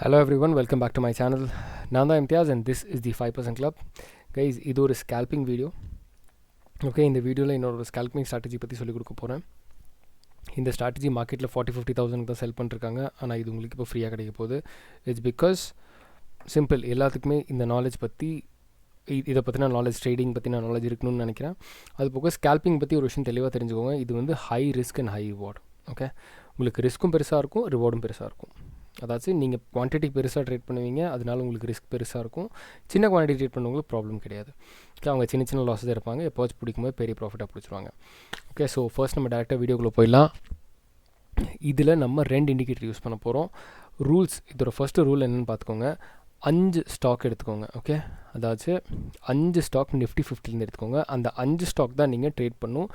Hello everyone, welcome back to my channel. Nanda Imtiaz and this is the 5% Club. Guys, இது ஒரு scalping video. Okay, இந்த வீடியோவில் என்னோட scalping strategy பற்றி சொல்லிக் கொடுக்க போகிறேன். இந்த strategy மார்க்கெட்டில் 40-50,000 தான் செல் பண்ணிருக்காங்க. ஆனால் இது உங்களுக்கு இப்போ ஃப்ரீயாக கிடைக்க போகுது. இட்ஸ் பிகாஸ் சிம்பிள், எல்லாத்துக்குமே இந்த நாலேஜ் பற்றி இதை பற்றின நாலேஜ், ட்ரேடிங் பற்றின நாலேஜ் இருக்கணும்னு நினைக்கிறேன். அது போக ஸ்கேல்பிங் பற்றி ஒரு விஷயம் தெளிவாக தெரிஞ்சுக்கோங்க. இது வந்து high risk and high reward. Okay, உங்களுக்கு ரிஸ்க்கும் பெருசாக இருக்கும், ரிவார்டும் பெருசாக இருக்கும். அதாச்சும் நீங்கள் குவான்டிட்டி பெருசாக ட்ரேட் பண்ணுவீங்க, அதனால உங்களுக்கு ரிஸ்க் பெருசாக இருக்கும். சின்ன குவான்டிட்டி ட்ரேட் பண்ணவங்களுக்கு ப்ராப்ளம் கிடையாது. ஓகே, அவங்க சின்ன சின்ன லாஸஸ் இருப்பாங்க, எப்போவாச்சும் பிடிக்கும்போது பெரிய ப்ராஃபிட்டாக பிடிச்சிருவாங்க. ஓகே, ஸோ ஃபர்ஸ்ட் நம்ம டேரெக்டாக வீடியோக்குள்ளே போயிடலாம். இதில் நம்ம 2 இண்டிகேட்டர் யூஸ் பண்ண போகிறோம். ரூல்ஸ், இதோட ஃபஸ்ட்டு ரூல் என்னென்னு பார்த்துக்கோங்க. 5 ஸ்டாக் எடுத்துக்கோங்க. ஓகே, அதாச்சும் 5 ஸ்டாக் நிஃப்டி 50லேருந்து எடுத்துக்கோங்க. அந்த 5 ஸ்டாக் தான் நீங்கள் ட்ரேட் பண்ணும்,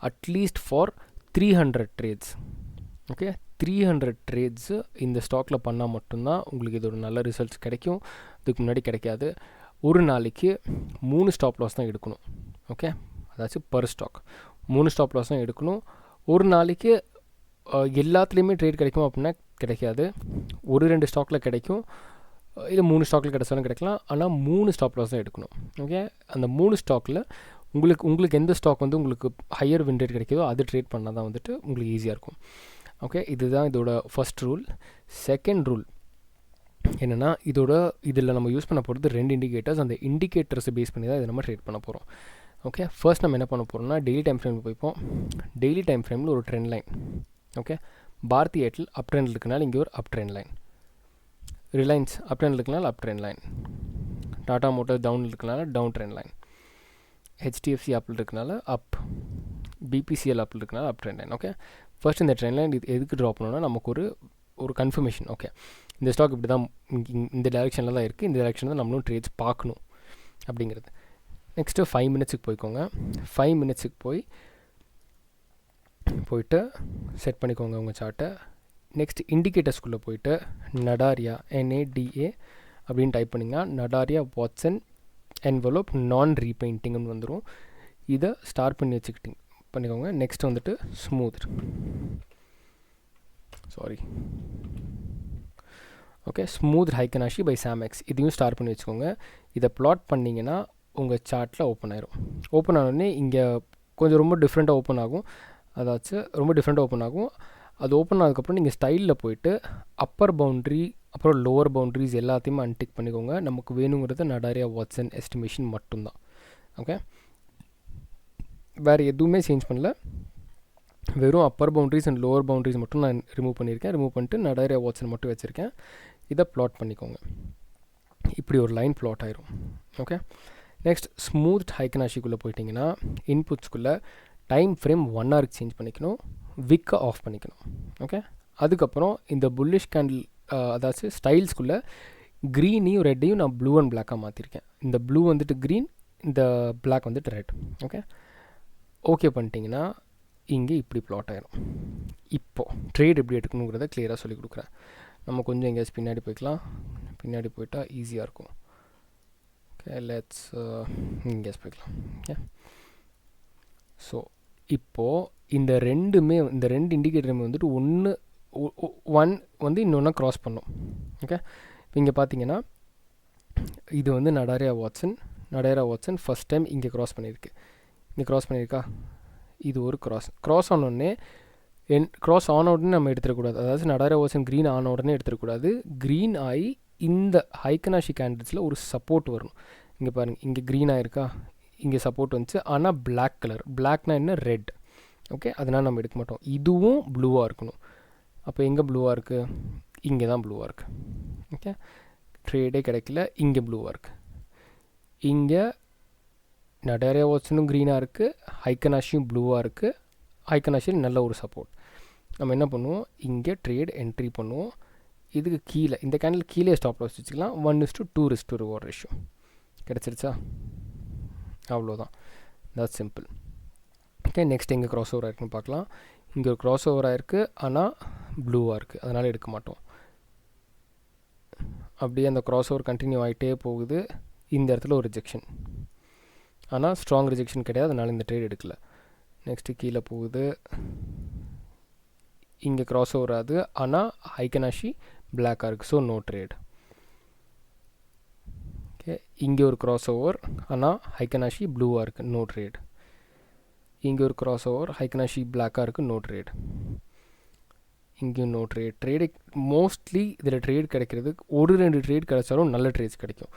at least for 300 trades. Okay, 300 trades இந்த ஸ்டாக்கில் பண்ணால் மட்டும்தான் உங்களுக்கு இதோட நல்ல ரிசல்ட்ஸ் கிடைக்கும். இதுக்கு முன்னாடி கிடைக்காது. ஒரு நாளைக்கு 3 ஸ்டாப் லாஸ் தான் எடுக்கணும். ஓகே, அதாச்சும் பர் ஸ்டாக் 3 ஸ்டாப் லாஸ் தான் எடுக்கணும். ஒரு நாளைக்கு எல்லாத்துலேயுமே ட்ரேட் கிடைக்கும் அப்படின்னா கிடைக்காது. 1-2 ஸ்டாக்கில் கிடைக்கும், இல்லை 3 ஸ்டாக்கில் கிடைச்சாலும் கிடைக்கலாம். ஆனால் 3 ஸ்டாப் லாஸ் தான் எடுக்கணும். ஓகே, அந்த 3 ஸ்டாக்கில் உங்களுக்கு எந்த ஸ்டாக் வந்து உங்களுக்கு ஹையர் வின் ரேட் கிடைக்குதோ அது ட்ரேட் பண்ணால் தான் வந்துட்டு உங்களுக்கு ஈஸியாக இருக்கும். ஓகே, இதுதான் இதோட ஃபஸ்ட் ரூல். செகண்ட் ரூல் என்னென்னா, இதில் நம்ம யூஸ் பண்ண போகிறது 2 இண்டிகேட்டர்ஸ். அந்த இண்டிகேட்டர்ஸை பேஸ் பண்ணி தான் இதை நம்ம ட்ரேட் பண்ண போகிறோம். ஓகே, ஃபர்ஸ்ட் நம்ம என்ன பண்ண போகிறோம்னா, டெய்லி டைம் ஃப்ரேமில் போய்ப்போம். டெய்லி டைம் ஃப்ரேமில் ஒரு trend line. Okay, Bharti Airtel up trend இருக்கனால இங்கே ஒரு up trend line, Reliance up trend இருக்கனால up trend line, Tata Motors down இருக்கனால டவுன் ட்ரெண்ட் லைன், ஹெச்டிஎஃப்சி அப்பில் இருக்கனால அப், பிபிசிஎல் அப்பில் இருக்கனால up trend line. Okay, first இந்த ட்ரெண்ட் லைன் இது எதுக்கு ட்ரா பண்ணணும்னா, நமக்கு ஒரு கன்ஃபர்மேஷன். ஓகே, இந்த ஸ்டாக் இப்படி தான் இந்த டைரெக்ஷனில் தான் இருக்குது, இந்த டைரெக்ஷனில் தான் நம்மளும் ட்ரேட்ஸ் பார்க்கணும் அப்படிங்கிறது. நெக்ஸ்ட்டு 5 மினிட்ஸுக்கு போய்க்கோங்க. 5 மினிட்ஸுக்கு போயிட்டு செட் பண்ணிக்கோங்க உங்கள் சார்ட்டை. நெக்ஸ்ட் இண்டிகேட்டர்ஸ்குள்ளே போயிட்டு நடாரியா, NADA அப்படின்னு டைப் பண்ணிங்கன்னா நடாரியா வாட்சன் என்வலப் நான் ரீபெயிண்டிங்னு வந்துடும். இதை ஸ்டார்ட் பண்ணி பண்ணிக்கோங்க. நெக்ஸ்ட் வந்துட்டு smooth, okay, smooth Heikin-Ashi by சாமெக்ஸ், இதையும் ஸ்டார்ட் பண்ணி வச்சுக்கோங்க. இதை ப்ளாட் பண்ணிங்கன்னா உங்கள் சார்ட்டில் ஓப்பன் ஆயிரும். ஓப்பன் ஆனோடனே இங்கே கொஞ்சம் ரொம்ப டிஃப்ரெண்ட்டாக ஓப்பன் ஆகும். அதாச்சும் ரொம்ப டிஃப்ரெண்ட்டாக ஓப்பன் ஆகும். அது ஓப்பன் ஆனதுக்கப்புறம் நீங்கள் ஸ்டைலில் போயிட்டு அப்பர் பவுண்ட்ரி அப்புறம் லோவர் பவுண்ட்ரிஸ் எல்லாத்தையுமே அன்டிக் பண்ணிக்கோங்க. நமக்கு வேணுங்கிறது நடாரியா வாட்சன் எஸ்டிமேஷன் மட்டும்தான். ஓகே, வேறு எதுவுமே சேஞ்ச் பண்ணல, வெறும் upper boundaries and lower boundaries மட்டும் நான் ரிமூவ் பண்ணியிருக்கேன். ரிமூவ் பண்ணிட்டு நடாரியா வாட்சன் மட்டும் வச்சுருக்கேன். இதை ப்ளாட் பண்ணிக்கோங்க. இப்படி ஒரு லைன் ப்ளாட் ஆயிரும். ஓகே, நெக்ஸ்ட் ஸ்மூத் Heikin-Ashiக்குள்ளே போயிட்டிங்கன்னா இன்புட்ஸ்குள்ளே டைம் ஃப்ரேம் 1 ஹவருக்கு சேஞ்ச் பண்ணிக்கணும், விக்கை ஆஃப் பண்ணிக்கணும். ஓகே, அதுக்கப்புறம் இந்த புல்லிஷ் கேண்டில் அதாச்சும் ஸ்டைல்ஸ்குள்ளே க்ரீனையும் ரெட்டையும் நான் ப்ளூ அண்ட் பிளாக்காக மாற்றிருக்கேன். இந்த ப்ளூ வந்துட்டு க்ரீன், இந்த பிளாக் வந்துட்டு ரெட். ஓகே பண்ணிட்டீங்கன்னா இங்கே இப்படி ப்ளாட் ஆகிடும். இப்போது ட்ரேட் எப்படி எடுக்கணுங்கிறத கிளியராக சொல்லிக் கொடுக்குறேன். நம்ம கொஞ்சம் எங்கேயாச்சும் பின்னாடி போய்க்கலாம். பின்னாடி போயிட்டால் ஈஸியாக இருக்கும். ஓகே, லெட்ஸ் எங்கேயாச்சும் போய்க்கலாம். ஓகே, ஸோ இப்போது இந்த 2 இண்டிகேட்டருமே வந்துட்டு ஒன் வந்து இன்னொன்று க்ராஸ் பண்ணும். ஓகே, இப்போ இங்கே பார்த்தீங்கன்னா இது வந்து நடாரியா வாட்சன் ஃபஸ்ட் டைம் இங்கே க்ராஸ் பண்ணியிருக்கா. இது ஒரு க்ராஸ் ஆனோடனே க்ராஸ் ஆன உடனே நம்ம எடுத்துடக்கூடாது. அதாவது நடாரியா வாட்சன் க்ரீன் ஆன உடனே எடுத்துடக்கூடாது. க்ரீன் ஆகி இந்த Heikin-Ashi கேண்டில்ஸில் ஒரு சப்போர்ட் வரும். இங்கே பாருங்கள், இங்கே க்ரீன் ஆகிருக்கா, இங்கே சப்போர்ட் வந்துச்சு. ஆனால் பிளாக் கலர், பிளாக்னா என்ன, ரெட். ஓகே, அதனால் நம்ம எடுக்க மாட்டோம். இதுவும் ப்ளூவாக இருக்கணும். அப்போ எங்கே ப்ளூவாக இருக்குது, இங்கே தான் ப்ளூவாக இருக்குது. ஓகே, ட்ரேடே கிடைக்கல, இங்கே ப்ளூவாக இருக்குது. இங்கே நடாரியா வாட்சனும் க்ரீனாக இருக்குது, Heikin-Ashiயும் ப்ளூவாக இருக்குது. Heikin-Ashi நல்ல ஒரு சப்போர்ட். நம்ம என்ன பண்ணுவோம், இங்கே ட்ரேட் என்ட்ரி பண்ணுவோம். இதுக்கு கீழே, இந்த கேண்டில் கீழே ஸ்டாப் லாஸ் வச்சுக்கலாம். 1:2 risk to reward ரேஷியோ கிடச்சிருச்சா, அவ்வளோதான். That's simple. ஓகே, நெக்ஸ்ட் எங்கே க்ராஸ் ஓவர் ஆயிருக்குன்னு பார்க்கலாம். இங்கே ஒரு க்ராஸ் ஓவர் ஆயிருக்கு, ஆனால் ப்ளூவாக இருக்குது, அதனால் எடுக்க மாட்டோம். அப்படியே அந்த க்ராஸ் ஓவர் கண்டினியூ ஆகிட்டே போகுது. இந்த இடத்துல ஒரு ரிஜெக்ஷன், ஆனால் ஸ்ட்ராங் ரிஜெக்ஷன் கிடையாது, அதனால் இந்த ட்ரேட் எடுக்கல. நெக்ஸ்ட்டு கீழே போகுது, இங்கே க்ராஸ் ஓவர் ஆகுது, ஆனால் Heikin-Ashi பிளாக்காக இருக்குது, ஸோ நோ ட்ரேட். ஓகே, இங்கே ஒரு கிராஸ் ஓவர் ஆனால் ஹைக்கனாஷி ப்ளூவாக இருக்குது, நோ ட்ரேட். இங்கே ஒரு கிராஸ் ஓவர் ஹைக்கனாஷி பிளாக்காக இருக்குது, நோ ட்ரேட். இங்கேயும் நோ ட்ரேட். ட்ரேடு மோஸ்ட்லி இதில் ட்ரேட் கிடைக்கிறதுக்கு ஒரு 2 ட்ரேட் கிடைச்சாலும் நல்ல ட்ரேட்ஸ் கிடைக்கும்.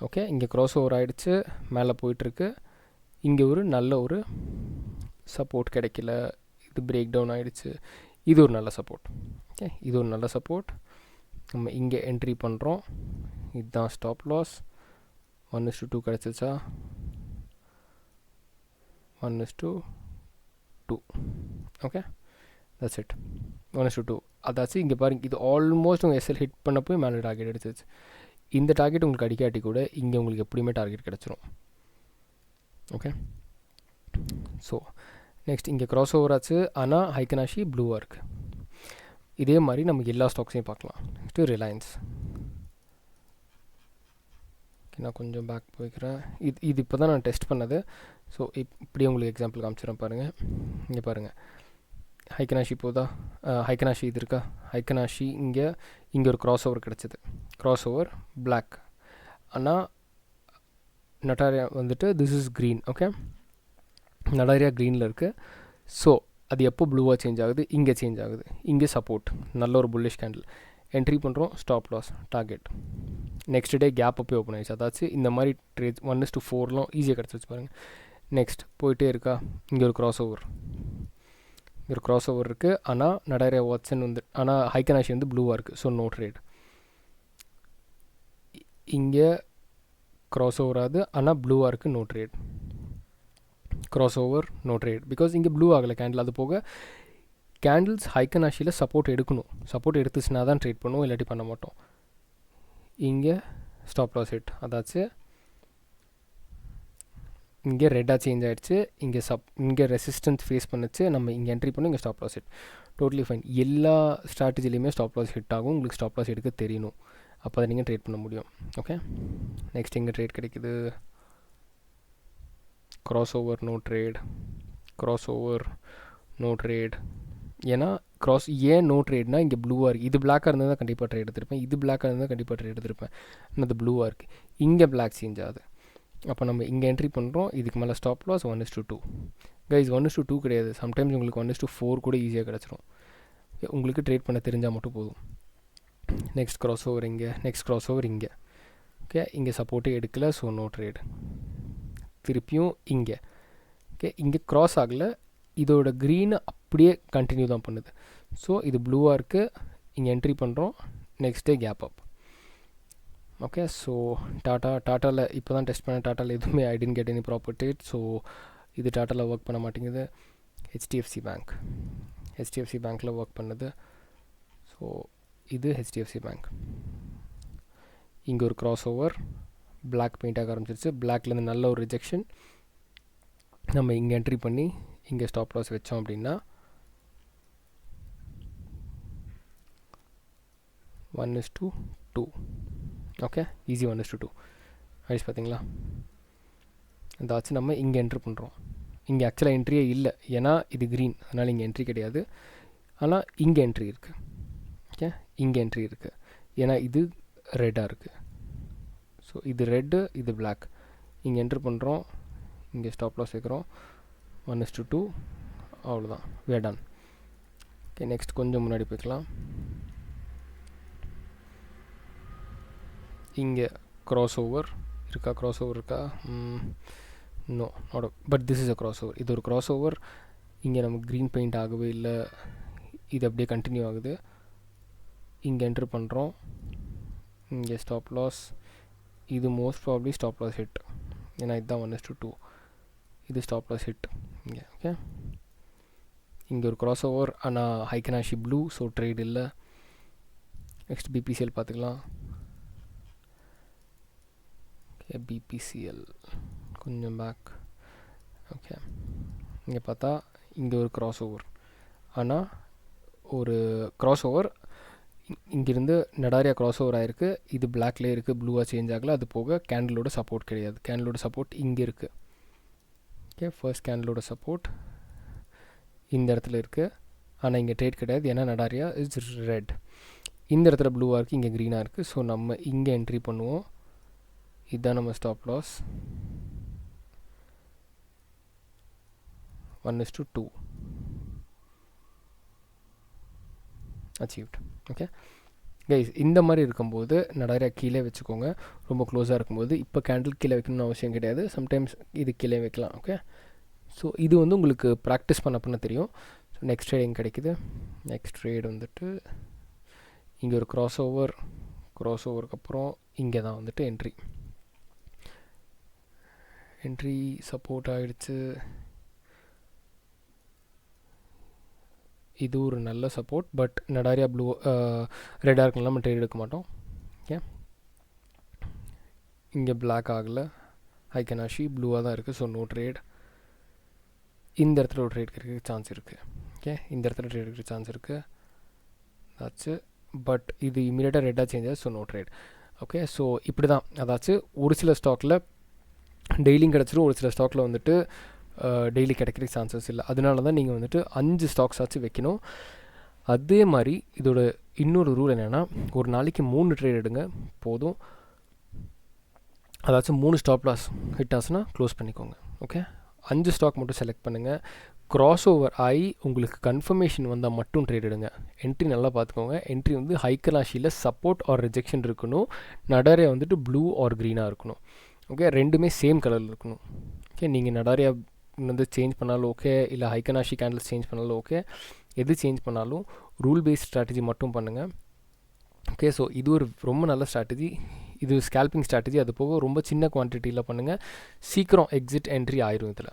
ஓகே, இங்கே கிராஸ் ஓவர் ஆகிடுச்சு, மேலே போயிட்டுருக்கு. இங்கே ஒரு நல்ல ஒரு சப்போர்ட் கிடைக்கல, இது பிரேக் டவுன் ஆகிடுச்சு. இது ஒரு நல்ல சப்போர்ட். ஓகே, இது ஒரு நல்ல சப்போர்ட். நம்ம இங்கே என்ட்ரி பண்ணுறோம். இதுதான் ஸ்டாப் லாஸ். 1:2 கிடச்சிச்சா? 1:2. Okay, that's it. 1:2. அதாச்சு இங்கே பாருங்கள், இது ஆல்மோஸ்ட் உங்கள் எஸ்எல் ஹிட் பண்ண போய் மேலே டார்கெட் அடிச்சிச்சு. இந்த டார்கெட் உங்களுக்கு அடிக்காட்டி கூட இங்கே உங்களுக்கு எப்படியுமே டார்கெட் கிடச்சிரும். ஓகே, ஸோ நெக்ஸ்ட் இங்கே கிராஸ் ஓவர் ஆச்சு, ஆனால் ஹைக்கனாஷி ப்ளூவாக இருக்குது. இதே மாதிரி நம்ம எல்லா ஸ்டாக்ஸையும் பார்க்கலாம். Next Reliance. ஓகே, நான் கொஞ்சம் பேக் போய்க்கிறேன். இது இப்போ தான் நான் டெஸ்ட் பண்ணது. ஸோ இப்படி உங்களுக்கு எக்ஸாம்பிள் காமிச்சிடறேன் பாருங்கள். இங்கே பாருங்கள், ஹைக்கனாஷி போதா? ஹைக்கனாஷி இது இருக்கா? ஹைக்கனாஷி இங்கே ஒரு கிராஸ் ஓவர் கிடச்சிது, கிராஸ் ஓவர் பிளாக். ஆனால் நட்டாரியா வந்துட்டு திஸ் இஸ் க்ரீன். ஓகே, நடாரியா க்ரீனில் இருக்குது. ஸோ அது எப்போ ப்ளூவாக சேஞ்ச் ஆகுது? இங்கே சேஞ்ச் ஆகுது. இங்கே சப்போர்ட், நல்ல ஒரு புல்லிஷ் கேண்டில். என்ட்ரி பண்ணுறோம், stop loss, target. Next day gap அப்போ ஓப்பன் ஆகிடுச்சு. அதாச்சு இந்த மாதிரி ட்ரேட் 1:4 ஈஸியாக கிடச்சிச்சு பாருங்கள். நெக்ஸ்ட் போயிட்டே இருக்கா? இங்கே ஒரு கிராஸ் ஓவர், ஒரு கிராஸ் ஓவர் இருக்குது. ஆனால் நடாரியா வாட்சன் வந்து, ஆனால் ஹைக்கனாஷி வந்து ப்ளூவாக இருக்குது, ஸோ நோ ட்ரேட். இங்கே கிராஸ் ஓவர் ஆகுது, ஆனால் ப்ளூவாக இருக்குது, no trade. Cross over, no trade, because இங்கே ப்ளூ ஆகலை கேண்டில். அது போக கேண்டில்ஸ் ஹைக்கனாஷியில் சப்போர்ட் எடுக்கணும். சப்போர்ட் எடுத்துச்சுன்னா தான் ட்ரேட் பண்ணுவோம், இல்லாட்டி பண்ண மாட்டோம். இங்கே ஸ்டாப் லாஸ் ஹிட், அதாச்சு இங்கே ரெட்டாக சேஞ்ச் ஆகிடுச்சு. இங்கே ரெசிஸ்டன்ஸ் ஃபேஸ் பண்ணிச்சு, நம்ம இங்கே என்ட்ரி பண்ணோம், இங்கே stop loss hit. Totally fine. எல்லா ஸ்ட்ராட்டஜிலையுமே ஸ்டாப் லாஸ் ஹிட் ஆகும். உங்களுக்கு ஸ்டாப் லாஸ் எடுக்க தெரியணும், அப்போ தான் நீங்கள் ட்ரேட் பண்ண முடியும். ஓகே, நெக்ஸ்ட் இங்கே ட்ரேட் கிடைக்குது, cross over, no trade, cross over, no trade. ஏன்னா ஏன் நோ ட்ரேட்னா இங்கே ப்ளூவாக இருக்குது. இது பிளாக்காக இருந்தால் தான் கண்டிப்பாக ட்ரேட் எடுத்திருப்பேன், இது பிளாக்காக இருந்தால் கண்டிப்பாக ட்ரேட் எடுத்திருப்பேன். ஆனால் அது ப்ளூவாக இருக்குது, இங்கே பிளாக் சேஞ்ச் ஆகுது. அப்போ நம்ம இங்கே என்ட்ரி பண்ணுறோம், இதுக்கு மேலே ஸ்டாப் லாஸ் 1:2. கைஸ் 1:2 கிடையாது, சம்டைம்ஸ் உங்களுக்கு 1:4 கூட ஈஸியாக கிடச்சிரும். உங்களுக்கு ட்ரேட் பண்ண தெரிஞ்சால் மட்டும் போதும். நெக்ஸ்ட் கிராஸ் ஓவர் இங்கே, நெக்ஸ்ட் கிராஸ் ஓவர் இங்கே. ஓகே, இங்கே சப்போர்ட்டே எடுக்கலை, ஸோ நோ ட்ரேட். திருப்பியும் இங்கே. ஓகே, இங்கே க்ராஸ் ஆகலை, இதோட க்ரீனை அப்படியே கண்டினியூ தான் பண்ணுது. ஸோ இது ப்ளூவாக இருக்குது, இங்கே என்ட்ரி பண்ணுறோம், next day gap up. Okay, so டாட்டாவில் இப்போ தான் டெஸ்ட் பண்ண. டாட்டாவில் எதுவுமே I didn't get any proper trade. So இது டாட்டாவில் ஒர்க் பண்ண மாட்டேங்குது. ஹெச்டிஎஃப்சி பேங்க்கில் ஒர்க் பண்ணுது. ஸோ இது ஹெச்டிஎஃப்சி பேங்க். இங்கே ஒரு கிராஸ் ஓவர், பிளாக் பெயிண்ட் ஆக ஆரம்பிச்சிருச்சு. பிளாக்லேருந்து நல்ல ஒரு ரிஜெக்ஷன். நம்ம இங்கே என்ட்ரி பண்ணி இங்கே ஸ்டாப் லாஸ் வச்சோம் அப்படின்னா 1:2. ஓகே, ஈஸி 1:2 ஆயிடுச்சு பார்த்தீங்களா? அதாச்சும் நம்ம இங்கே என்ட்ரி பண்ணுறோம். இங்கே ஆக்சுவலாக என்ட்ரியே இல்லை, ஏன்னா இது க்ரீன், அதனால் இங்கே என்ட்ரி கிடையாது. ஆனால் இங்கே என்ட்ரி இருக்குது. ஓகே, இங்கே என்ட்ரி இருக்குது, ஏன்னா இது ரெட்டாக இருக்குது. ஸோ இது ரெட்டு, இது பிளாக். இங்கே என்ட்ரி பண்ணுறோம், இங்கே ஸ்டாப் லாஸ் வைக்கிறோம், 1:2. அவ்வளோதான், we are done. Okay, next கொஞ்சம் முன்னாடி போய்க்கலாம். இங்கே கிராஸ் ஓவர் இருக்கா? No, not. But this is a cross over. இது ஒரு கிராஸ் ஓவர். இங்கே நமக்கு க்ரீன் பெயிண்ட் ஆகவே இல்லை, இது அப்படியே கண்டினியூ ஆகுது. இங்கே என்ட்ரு பண்ணுறோம், இங்கே ஸ்டாப் லாஸ். இது most probably stop loss hit, ஏன்னா இதுதான் 1:2. இது ஸ்டாப் லாஸ் ஹிட் இங்கே. ஓகே, இங்கே ஒரு கிராஸ் ஓவர், ஆனால் ஹைக்கனாஷி ப்ளூ, ஸோ ட்ரேட் இல்லை. நெக்ஸ்ட் பிபிசிஎல் பார்த்துக்கலாம். ஓகே, பிபிசிஎல் கொஞ்சம் பேக். ஓகே, இங்கே பார்த்தா இங்கே ஒரு கிராஸ் ஓவர், ஆனால் ஒரு கிராஸ் ஓவர் இங்கேருந்து நடாரியா கிராஸ் ஓவர் ஆகிருக்கு. இது பிளாக்லேயே இருக்குது, ப்ளூவாக சேஞ்ச் ஆகலை. அது போக கேண்டிலோட சப்போர்ட் கிடையாது. கேண்டிலோட சப்போர்ட் இங்கே இருக்குது. ஓகே, ஃபர்ஸ்ட் கேண்டிலோட சப்போர்ட் இந்த இடத்துல இருக்குது, ஆனால் இங்கே ட்ரேட் கிடையாது, ஏன்னா நடாரியா இஸ் ரெட். இந்த இடத்துல ப்ளூவாக இருக்குது, இங்கே க்ரீனாக இருக்குது. ஸோ நம்ம இங்கே என்ட்ரி பண்ணுவோம். இதுதான் நம்ம stop loss 1:2 achieved. Okay guys, இந்த மாதிரி இருக்கும்போது நிறையா கீழே வச்சுக்கோங்க. ரொம்ப க்ளோஸாக இருக்கும்போது இப்போ கேண்டில் கீழே வைக்கணும்னு அவசியம் கிடையாது. சம்டைம்ஸ் இது கீழே வைக்கலாம். ஓகே, ஸோ இது வந்து உங்களுக்கு ப்ராக்டிஸ் பண்ண தெரியும். ஸோ நெக்ஸ்ட் ட்ரேட் எங்கே கிடைக்குது? நெக்ஸ்ட் ட்ரேட் வந்துட்டு இங்கே ஒரு க்ராஸ் ஓவருக்கு அப்புறம் இங்கே தான் வந்துட்டு என்ட்ரி சப்போர்ட் ஆகிடுச்சு. இது ஒரு நல்ல சப்போர்ட், பட் நிறையா ரெட்டாக இருக்கலாம், நம்ம ட்ரேட் எடுக்க மாட்டோம். ஓகே, இங்கே பிளாக் ஆகலை, ஹைக்கன்-ஆஷி ப்ளூவாக தான் இருக்குது. So no trade. இந்த இடத்துல ஒரு ட்ரேட் கிடைக்க சான்ஸ் இருக்குது. ஓகே, இந்த இடத்துல ட்ரேட் எடுக்கிற சான்ஸ் இருக்குது. அதாச்சு, பட் இது இமீடியட்டாக ரெட்டாக சேஞ்ச் ஆகுது. So no trade. Okay, so இப்படி தான். அதாச்சும் ஒரு சில ஸ்டாக்கில் டெய்லியும் கிடச்சிரும், ஒரு சில ஸ்டாக்கில் வந்துட்டு டெய்லி கிடைக்கிறதுக்கு சான்சஸ் இல்லை. அதனால தான் நீங்கள் வந்துட்டு 5 ஸ்டாக்ஸ் ஆச்சு வைக்கணும். அதே மாதிரி இதோட இன்னொரு ரூல் என்னென்னா, ஒரு நாளைக்கு 3 ட்ரேட் எடுங்க போதும். அதாச்சும் 3 ஸ்டாப் லாஸ் ஹிட் ஆச்சுன்னா க்ளோஸ் பண்ணிக்கோங்க. ஓகே, 5 ஸ்டாக் மட்டும் செலக்ட் பண்ணுங்கள். க்ராஸ் ஓவர் ஆகி உங்களுக்கு கன்ஃபர்மேஷன் வந்தால் மட்டும் ட்ரேட் எடுங்க. என்ட்ரி நல்லா பார்த்துக்கோங்க. என்ட்ரி வந்து ஹைக்கன்-ஆஷியில் சப்போர்ட் ஆர் ரிஜெக்ஷன் இருக்கணும். நடாரியா வந்துட்டு ப்ளூ ஆர் க்ரீனாக இருக்கணும். ஓகே, ரெண்டுமே சேம் கலரில் இருக்கணும். ஓகே, நீங்கள் நடாரியா வந்து சேஞ்ச் பண்ணாலும் ஓகே, இல்லை ஹைக்கன்-ஆஷி கேண்டில்ஸ் சேஞ்ச் பண்ணாலும் ஓகே, எது சேஞ்ச் பண்ணாலும் ரூல் பேஸ்ட் ஸ்ட்ராட்டஜி மட்டும் பண்ணுங்கள். ஓகே, ஸோ இது ஒரு ரொம்ப நல்ல ஸ்ட்ராட்டஜி. இது ஸ்கேல்பிங் ஸ்ட்ராட்டஜி. அது போக ரொம்ப சின்ன குவான்டிட்டியில் பண்ணுங்கள். சீக்கிரம் எக்ஸிட் என்ட்ரி ஆயிரும் இதில்.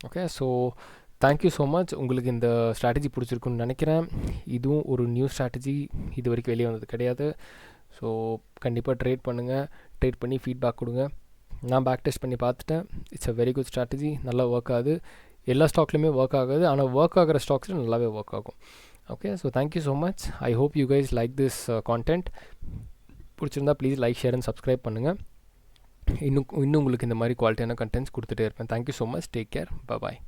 Okay, so thank you so much. உங்களுக்கு இந்த ஸ்ட்ராட்டஜி பிடிச்சிருக்குன்னு நினைக்கிறேன். இதுவும் ஒரு நியூ ஸ்ட்ராட்டஜி, இது வரைக்கும் வெளியே வந்தது கிடையாது. ஸோ கண்டிப்பாக ட்ரேட் பண்ணுங்கள். ட்ரேட் பண்ணி ஃபீட்பேக் கொடுங்க. நான் பேக் டெஸ்ட் பண்ணி பார்த்துட்டேன். It's a very good strategy. நல்லா ஒர்க் ஆகுது. எல்லா ஸ்டாக்லையுமே ஒர்க் ஆகுது, ஆனால் ஒர்க் ஆகிற ஸ்டாக்ஸில் நல்லாவே ஒர்க் ஆகும். Okay, so thank you so much. I hope you guys like this content. பிடிச்சிருந்தா please like, share and subscribe பண்ணுங்கள். இன்னும் உங்களுக்கு இந்த மாதிரி குவாலிட்டியான கண்டென்ட்ஸ் கொடுத்துட்டே இருப்பேன். Thank you so much. Take care. பாய்.